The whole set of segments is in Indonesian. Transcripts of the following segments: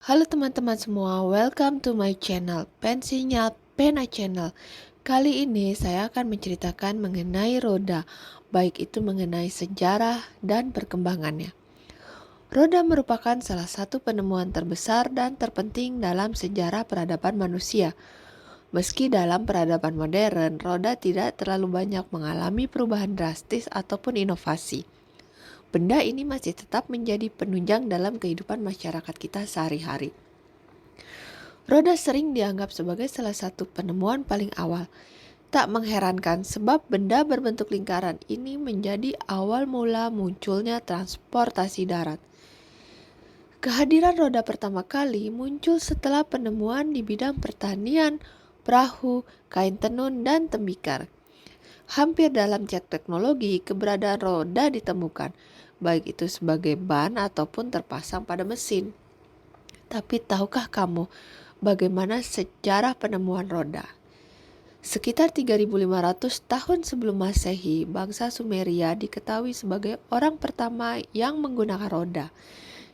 Halo teman-teman semua, welcome to my channel, Pensinyal Pena Channel. Kali ini saya akan menceritakan mengenai roda, baik itu mengenai sejarah dan perkembangannya. Roda merupakan salah satu penemuan terbesar dan terpenting dalam sejarah peradaban manusia. Meski dalam peradaban modern, roda tidak terlalu banyak mengalami perubahan drastis ataupun inovasi. Benda ini masih tetap menjadi penunjang dalam kehidupan masyarakat kita sehari-hari. Roda sering dianggap sebagai salah satu penemuan paling awal. Tak mengherankan sebab benda berbentuk lingkaran ini menjadi awal mula munculnya transportasi darat. Kehadiran roda pertama kali muncul setelah penemuan di bidang pertanian, perahu, kain tenun, dan tembikar. Hampir dalam setiap teknologi, keberadaan roda ditemukan, baik itu sebagai ban ataupun terpasang pada mesin. Tapi tahukah kamu bagaimana sejarah penemuan roda? Sekitar 3.500 tahun sebelum Masehi, bangsa Sumeria diketahui sebagai orang pertama yang menggunakan roda.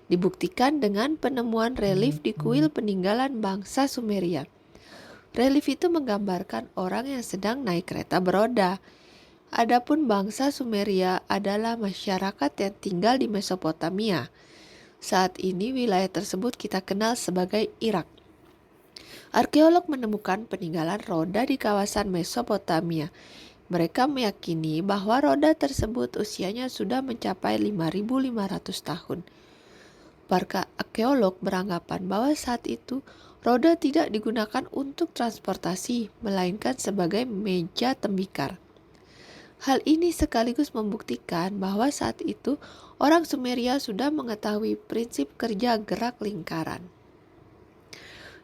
Dibuktikan dengan penemuan relief di kuil peninggalan bangsa Sumeria. Relief itu menggambarkan orang yang sedang naik kereta beroda. Adapun bangsa Sumeria adalah masyarakat yang tinggal di Mesopotamia. Saat ini wilayah tersebut kita kenal sebagai Irak. Arkeolog menemukan peninggalan roda di kawasan Mesopotamia. Mereka meyakini bahwa roda tersebut usianya sudah mencapai 5.500 tahun. Para arkeolog beranggapan bahwa saat itu roda tidak digunakan untuk transportasi, melainkan sebagai meja tembikar. Hal ini sekaligus membuktikan bahwa saat itu orang Sumeria sudah mengetahui prinsip kerja gerak lingkaran.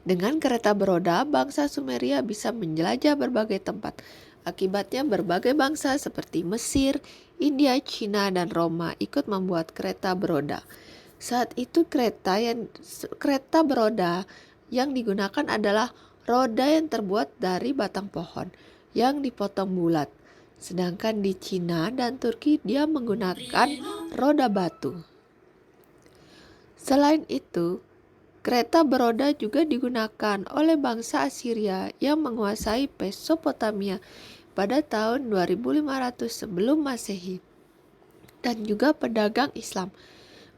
Dengan kereta beroda, bangsa Sumeria bisa menjelajah berbagai tempat. Akibatnya berbagai bangsa seperti Mesir, India, Cina, dan Roma ikut membuat kereta beroda. Saat itu kereta beroda yang digunakan adalah roda yang terbuat dari batang pohon yang dipotong bulat. Sedangkan di Cina dan Turki dia menggunakan roda batu. Selain itu, kereta beroda juga digunakan oleh bangsa Assyria yang menguasai Mesopotamia pada tahun 2500 sebelum Masehi dan juga pedagang Islam.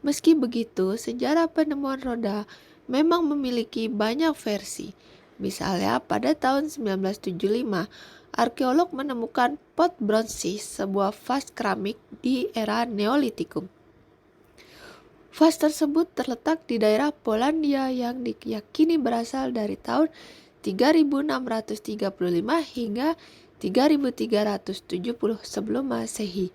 Meski begitu, sejarah penemuan roda memang memiliki banyak versi. Misalnya pada tahun 1975, arkeolog menemukan pot bronze, sebuah vas keramik di era Neolitikum. Vas tersebut terletak di daerah Polandia yang diyakini berasal dari tahun 3635 hingga 3370 sebelum Masehi.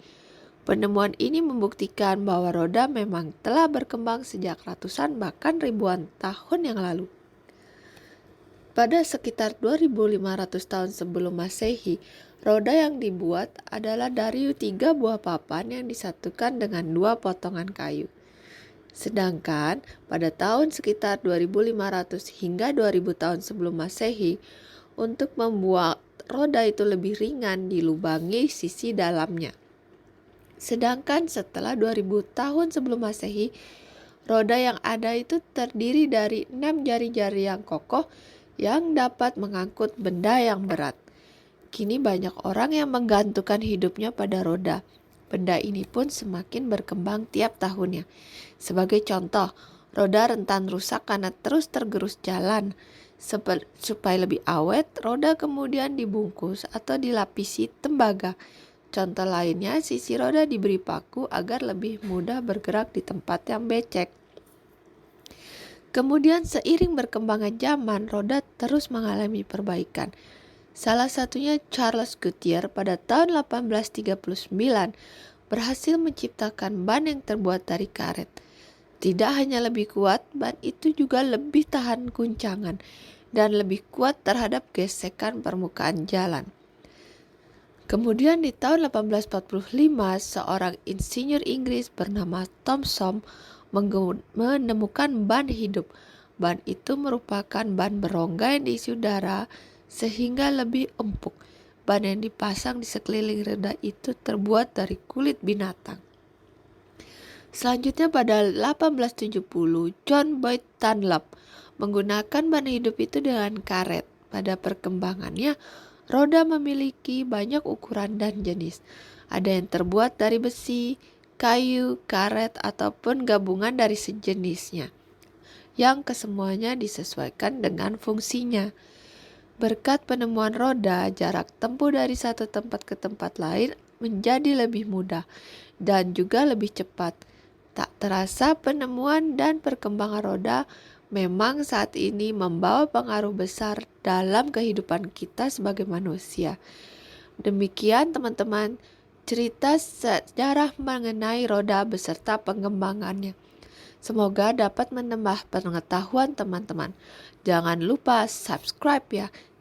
Penemuan ini membuktikan bahwa roda memang telah berkembang sejak ratusan bahkan ribuan tahun yang lalu. Pada sekitar 2500 tahun sebelum Masehi, roda yang dibuat adalah dari 3 buah papan yang disatukan dengan 2 potongan kayu. Sedangkan pada tahun sekitar 2500 hingga 2000 tahun sebelum Masehi, untuk membuat roda itu lebih ringan dilubangi sisi dalamnya. Sedangkan setelah 2000 tahun sebelum Masehi, roda yang ada itu terdiri dari 6 jari-jari yang kokoh yang dapat mengangkut benda yang berat. Kini banyak orang yang menggantungkan hidupnya pada roda. Benda ini pun semakin berkembang tiap tahunnya. Sebagai contoh, roda rentan rusak karena terus tergerus jalan. Supaya lebih awet, roda kemudian dibungkus atau dilapisi tembaga. Contoh lainnya, sisi roda diberi paku agar lebih mudah bergerak di tempat yang becek. Kemudian seiring berkembangnya zaman, roda terus mengalami perbaikan. Salah satunya Charles Goodyear pada tahun 1839 berhasil menciptakan ban yang terbuat dari karet. Tidak hanya lebih kuat, ban itu juga lebih tahan guncangan dan lebih kuat terhadap gesekan permukaan jalan. Kemudian di tahun 1845, seorang insinyur Inggris bernama Thomson menemukan ban hidup. Ban itu merupakan ban berongga yang diisi udara sehingga lebih empuk. Ban yang dipasang di sekeliling roda itu terbuat dari kulit binatang. Selanjutnya pada 1870, John Boyd Dunlop menggunakan ban hidup itu dengan karet. Pada perkembangannya, roda memiliki banyak ukuran dan jenis. Ada yang terbuat dari besi, kayu, karet, ataupun gabungan dari sejenisnya, yang kesemuanya disesuaikan dengan fungsinya. Berkat penemuan roda, jarak tempuh dari satu tempat ke tempat lain menjadi lebih mudah dan juga lebih cepat. Tak terasa penemuan dan perkembangan roda memang saat ini membawa pengaruh besar dalam kehidupan kita sebagai manusia. Demikian teman-teman, cerita sejarah mengenai roda beserta pengembangannya. Semoga dapat menambah pengetahuan teman-teman. Jangan lupa subscribe ya.